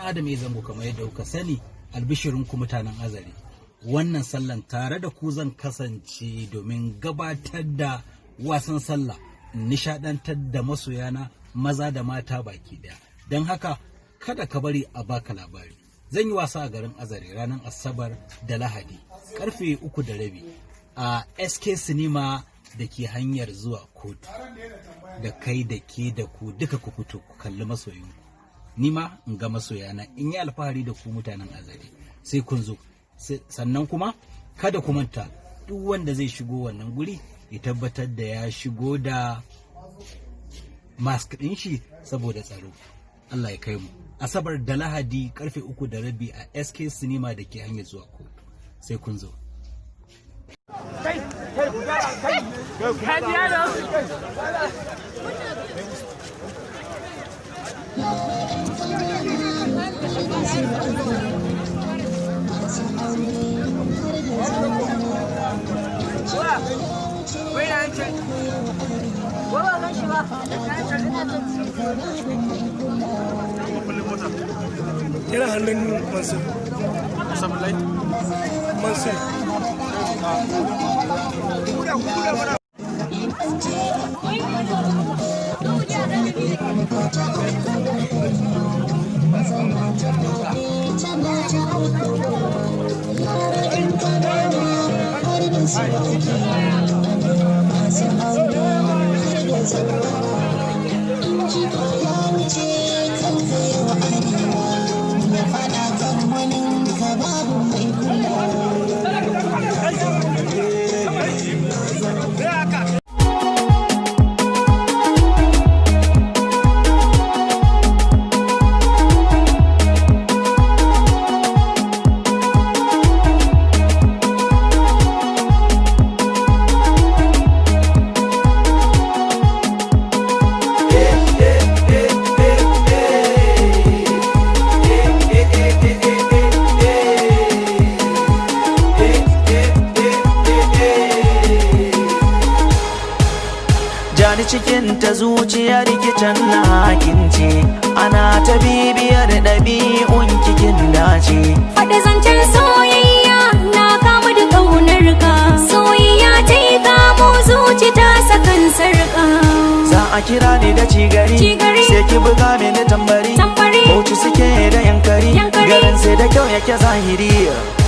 Adam ya zango kamar yadda kuka sani, albishirinku mutanen Azare. Wannan sallan tare da ku zan kasance domin gabatar da wasan sallah, nishadantar da masoyana maza da mata baki daya. Don haka kada ka bari a baka labari. Zan yi wasa a garin Azare ranar Asabar da Lahadi karfe 3:30 a SK Cinema da ke hanyar zuwa kotu. Da kai da ke da ku duka ku fito ku kalli masoyinku. Ni ma in ga masoyana in yi alfahari da ku mutanen Azare. Sai kun zo. Sannan kuma kada ku manta duk wanda zai shigo wannan guri ya tabbatar da ya shigo da mask ɗin shi saboda tsaro. Allah ya kai mu. Asabar da Lahadi karfe 3:30 a SK Cinema da ke hanyar zuwa kotu. Sai kun zo. Yana hannun Mansur. Mansur. Jani cikin ta zuciya rikicin na hakince, ana ta bibiyar ɗabi'un kikin dace. Faɗa zancen soyayya na kamu da ƙaunar ka, soyayya ta yi kamo zuci ta sakan sarƙa. Za a kira ni da cigari, sai ki buga mini tambari, bauchi suke da yankari, garin sai da kyau yake zahiri.